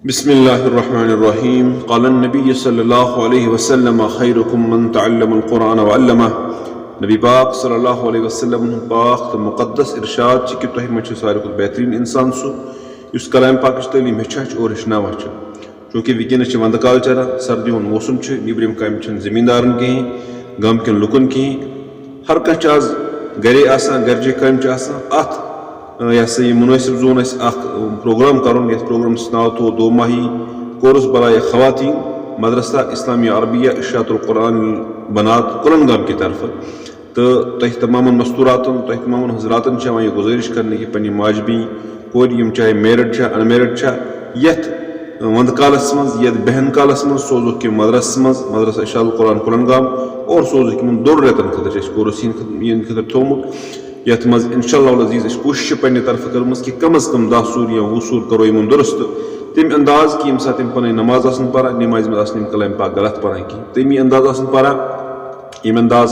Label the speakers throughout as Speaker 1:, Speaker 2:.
Speaker 1: बिस्मिल्लाहिर्रहमानिर्रहीम क़ाल नबी सल्लल्लाहु अलैहि वसल्लम खैरुकुम मन तअल्लमल कुरान व अल्लमह। नबी पाक सल्लल्लाहु अलैहि वसल्लम पाक तो मुक़द्दस इरशाद कि तुह मं सारे खुद बेहतरीन इंसान सह युस कलाम पाक तलीम हेचा और हेचनावा चूँकि वनकस वंदकाल चलान सर्दी हुंद मौसम निब्रिम काम जमींदारन कहें गम कन लुकन कहें हर कह आज गरे गरजे काम अत यह सा यह मुनासिब जोन प्रोग्राम कर प्रोग्राम नाव थो दो माही कोर्स बराए खवातीन मदरसा इस्लामिया अरबिया इशातुल कुरान बनात कुलगाम की तरफ तो तह तमाम मस्तूरातन तह तमाम हजरातन यह गुजारिश करने की पन्नी माजबी कोर चाहे मेरिड अनमेरिड यथ वंद कालस मज ये बहन कालस मज सोजुक कि मदरसा इशातुल कुरान कुलगाम और सोजुक कि दोन रेतन खतर कोर्स खतर थोमुत यथ मज इंशाअल्लाह अज़ीज़ कोशिश पन्ने तरफ कर्म कि कम अज़ कम 10 सूर या 20 सूर करो यम दुरुस्त तम अंदाज कि यम सात पन नमाज पारा नमाज में कलाम पाक गलत पारा कि तमी अंदाज पारा यम अंदाज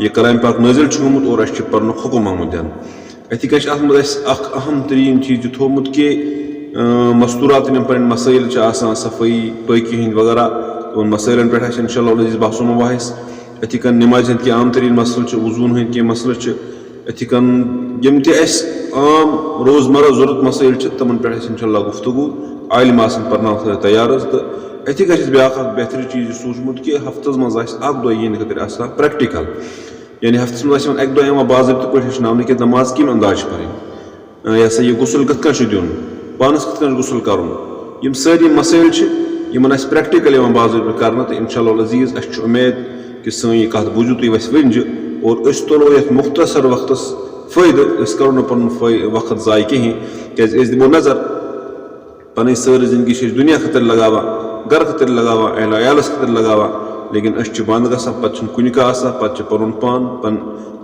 Speaker 1: यह कलाम पाक नाजिल गोमुत और पर्न हुकुम आमुत दिन अथी कह अहम तरीन चीज थोमुत कि मस्तूरात पे मसाइल सफाई पाकी हंद वगैरह उन मसाइलन पे इंशाअल्लाह अज़ीज़ बहस मुबाहिस अथी कन नमाज हंद आम तरीन मसल वजून हंद मसल अथी कन यम आम रोजमर्रा जरूरत मसाइल तमन पे इंशाअल्लाह गुफ्तगू आलिम पर्ना तैयार तो अथी ब्या बेहतर चीज सूचमुत कि हफ्तस मज खतर प्रैक्टिकल यानी हफ्तस मज अक दो बाज़ाब्त पे हेचन कि नमाज कम अंदाज पर यह सा यह गुसल कत दिन पानस कत गुसल कर सारी मसाइल इन प्रैक्टिकल बाज़ाब्त कर तो इंशाअल्लाह अज़ीज़ उम्मीद कि सी कत बूझू तुम वस वंज और तुलो ये मुख्तसर वक्त फ़ायदे करो न पन वक्त ज़ाय कहें क्या दिमो नज़र पन सारी जिंदगी दुनिया खतर लगावा घर खतर लगावा अहल अयालस खतर लगावा लेकिन बंद ग पे कुन पे पुन पान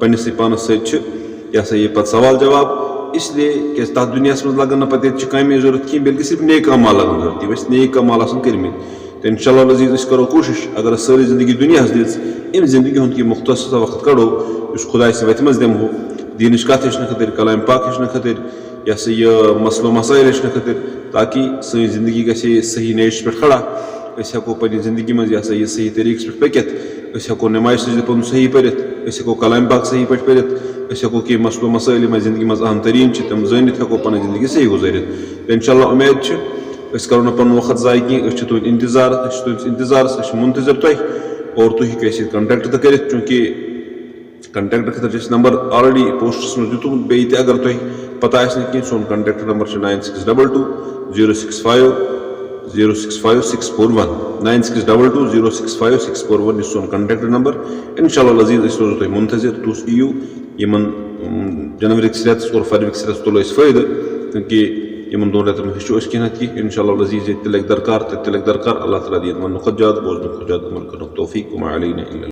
Speaker 1: पन्नस पानस सह पे सवाल जवाब इसलिए क्या तथ दुनिया मज लगन पे कामे जरूरत कहें बल्कि सिर्फ नेक अमाल लगन जरूरत वैसे नेक अमाल कर्म तो इंशाअल्लाह अज़ीज़ करो कोशिश अगर सारी जिंदगी दुनिया दिज अम जिंदगी हूँ कि मुख्तसर वक्त कड़ो खुदा वत मज दमो दीन कत हेचन खतर कलाम पाक हेचन खतर यह सा यह मसलो मसाइल हेचन खतर ताकि सी जिंदगी ग सही नेश पे खड़ा हेको पे जिंदगी मज यह सा यह सही तरीक पे पकित हेको नमाज सजद पुन सही पढ़ित हेको कलाम पाक सही पे पढ़ित हेको कि मसलो मसाइल जिंदगी मज अहम तरीन तम जानित हेको पन जिंदगी सही गुजारित तो इंशाअल्लाह उम्मीद करो न पन वक्त ज़ाय कहें तुद इंतजार मुंतजर तुह और तुम हेको कंटेक्ट तो कर चूँकि कंटेक्ट खतर नंबर ऑलरेडी पोस्टस में दितुमुत बे अगर तुम पता कहें सोन कंटेक्ट नंबर 9622 9622065641 सोन कंटेक्ट नंबर इंशाअल्लाह अज़ीज़ रोजो तुम मुंतजर तुस यू इन जनवरी रेत और फरवरी रेत तुलो फ़ायदे क्योंकि इन दोन रेतन में हेचो कह कह इंशाअल्लाह अज़ीज़ तिलक दरकार अल्लाह ताला दी मन खुजात बोझ खुजात अमल कर तौफीक वमा अलैना इल्ला